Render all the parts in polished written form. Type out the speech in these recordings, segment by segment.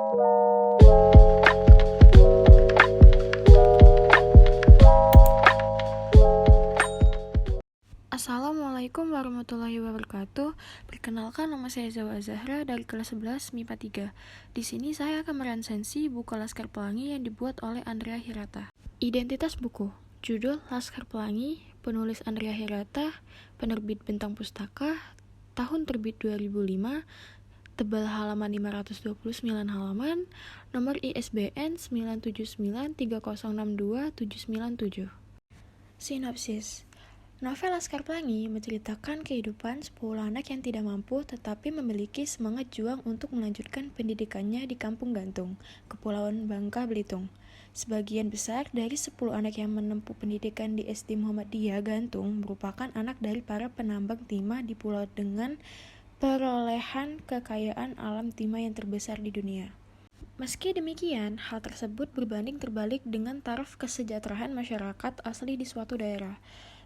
Assalamualaikum warahmatullahi wabarakatuh. Perkenalkan, nama saya Zawa Zahra dari kelas 11 MIPA 3. Di sini saya akan meresensi buku Laskar Pelangi yang dibuat oleh Andrea Hirata. Identitas buku. Judul Laskar Pelangi, penulis Andrea Hirata, penerbit Bentang Pustaka, tahun terbit 2005, tebal halaman 529 halaman, nomor ISBN 9793062-797. Sinopsis. Novel Laskar Pelangi menceritakan kehidupan 10 anak yang tidak mampu tetapi memiliki semangat juang untuk melanjutkan pendidikannya di Kampung Gantung, Kepulauan Bangka Belitung. Sebagian besar dari 10 anak yang menempuh pendidikan di SD Muhammadiyah Gantung merupakan anak dari para penambang timah di pulau dengan perolehan kekayaan alam timah yang terbesar di dunia. Meski demikian, hal tersebut berbanding terbalik dengan taraf kesejahteraan masyarakat asli di suatu daerah.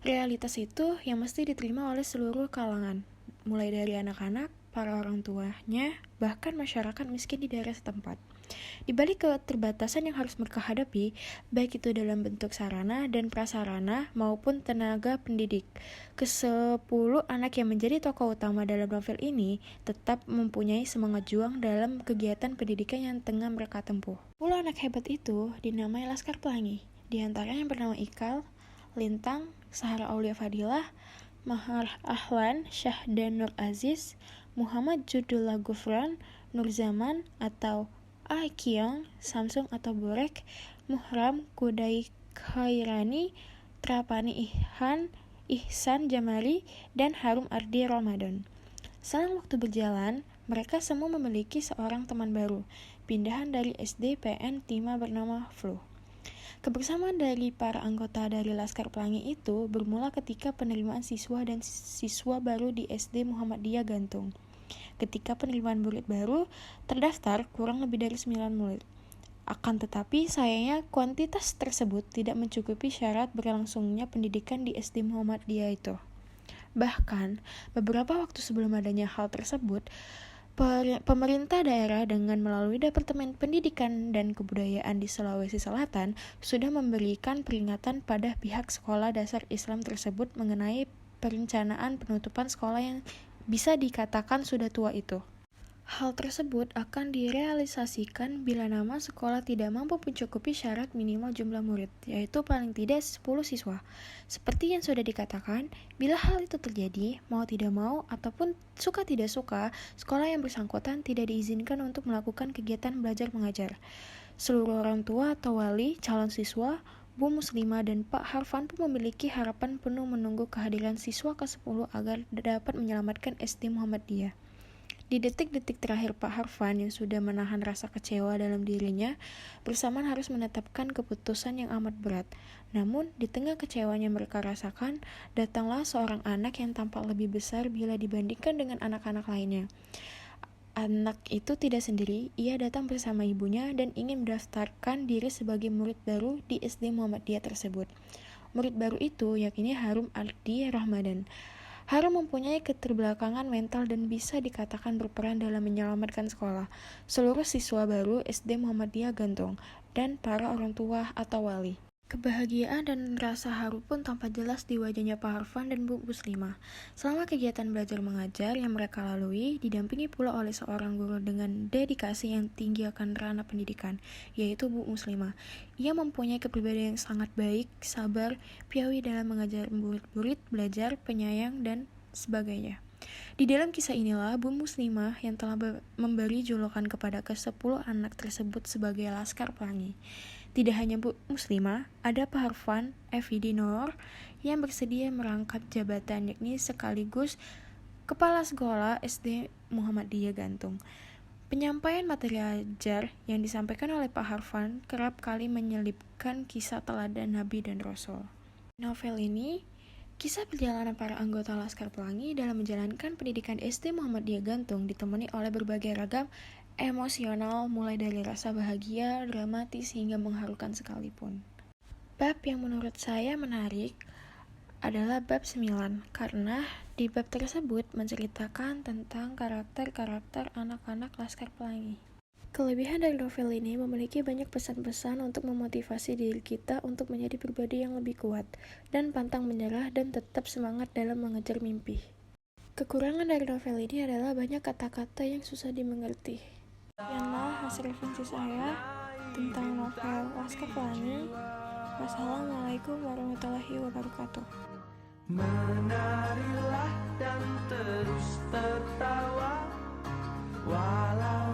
Realitas itu yang mesti diterima oleh seluruh kalangan, mulai dari anak-anak, para orang tuanya, bahkan masyarakat miskin di daerah setempat. Di balik keterbatasan yang harus mereka hadapi, baik itu dalam bentuk sarana dan prasarana maupun tenaga pendidik, ke-10 anak yang menjadi tokoh utama dalam novel ini tetap mempunyai semangat juang dalam kegiatan pendidikan yang tengah mereka tempuh. 10 anak hebat itu dinamai Laskar Pelangi, di antaranya yang bernama Ikal, Lintang, Sahara Aulia Fadilah, Mahar Ahlan, Syahdan Nur Aziz, Muhammad Judullah Gufran, Nur Zaman atau Aikyong, Samsung atau Borek, Muhram Kudai Khairani, Trapani Ihsan Jamali, dan Harum Ardi Ramadan. Selang waktu berjalan, mereka semua memiliki seorang teman baru, pindahan dari SD PN Timah bernama Flu. Kebersamaan dari para anggota dari Laskar Pelangi itu bermula ketika penerimaan siswa dan siswa baru di SD Muhammadiyah Gantung. Ketika penerimaan murid baru terdaftar kurang lebih dari 9 murid. Akan tetapi sayangnya kuantitas tersebut tidak mencukupi syarat berlangsungnya pendidikan di SD Muhammadiyah itu. Bahkan, beberapa waktu sebelum adanya hal tersebut, pemerintah daerah dengan melalui Departemen Pendidikan dan Kebudayaan di Sulawesi Selatan sudah memberikan peringatan pada pihak sekolah dasar Islam tersebut mengenai perencanaan penutupan sekolah yang bisa dikatakan sudah tua itu. Hal tersebut akan direalisasikan bila nama sekolah tidak mampu mencukupi syarat minimal jumlah murid, yaitu paling tidak 10 siswa. Seperti yang sudah dikatakan, bila hal itu terjadi, mau tidak mau ataupun suka tidak suka, sekolah yang bersangkutan tidak diizinkan untuk melakukan kegiatan belajar mengajar. Seluruh orang tua atau wali, calon siswa, Bu Muslimah dan Pak Harfan pun memiliki harapan penuh menunggu kehadiran siswa ke-10 agar dapat menyelamatkan SD Muhammadiyah. Di detik-detik terakhir, Pak Harfan yang sudah menahan rasa kecewa dalam dirinya bersamaan harus menetapkan keputusan yang amat berat. Namun, di tengah kecewanya mereka rasakan, datanglah seorang anak yang tampak lebih besar bila dibandingkan dengan anak-anak lainnya. Anak itu tidak sendiri, ia datang bersama ibunya dan ingin mendaftarkan diri sebagai murid baru di SD Muhammadiyah tersebut. Murid baru itu yakni Harum Ardi Ramadan. Harum mempunyai keterbelakangan mental dan bisa dikatakan berperan dalam menyelamatkan sekolah, seluruh siswa baru SD Muhammadiyah Gantung, dan para orang tua atau wali. Kebahagiaan dan rasa haru pun tampak jelas di wajahnya Pak Harfan dan Bu Muslimah. Selama kegiatan belajar mengajar yang mereka lalui, didampingi pula oleh seorang guru dengan dedikasi yang tinggi akan ranah pendidikan, yaitu Bu Muslimah. Ia mempunyai kepribadian yang sangat baik, sabar, piawi dalam mengajar murid-murid, belajar, penyayang, dan sebagainya. Di dalam kisah inilah, Bu Muslimah yang telah memberi julukan kepada ke-10 anak tersebut sebagai Laskar Pelangi. Tidak hanya Bu Muslimah, ada Pak Harfan Effendi Noor yang bersedia merangkap jabatan yakni sekaligus Kepala Sekolah SD Muhammadiyah Gantung. Penyampaian materi ajar yang disampaikan oleh Pak Harfan kerap kali menyelipkan kisah teladan Nabi dan Rasul. Novel ini kisah perjalanan para anggota Laskar Pelangi dalam menjalankan pendidikan SD Muhammadiyah Gantung ditemani oleh berbagai ragam emosional mulai dari rasa bahagia, dramatis hingga mengharukan sekalipun. Bab yang menurut saya menarik adalah bab 9 karena di bab tersebut menceritakan tentang karakter-karakter anak-anak Laskar Pelangi. Kelebihan dari novel ini memiliki banyak pesan-pesan untuk memotivasi diri kita untuk menjadi pribadi yang lebih kuat, dan pantang menyerah dan tetap semangat dalam mengejar mimpi. Kekurangan dari novel ini adalah banyak kata-kata yang susah dimengerti. Sekianlah hasil referensi saya tentang novel Laskar Pelangi. Wassalamualaikum warahmatullahi wabarakatuh. Menarilah dan terus tertawa walau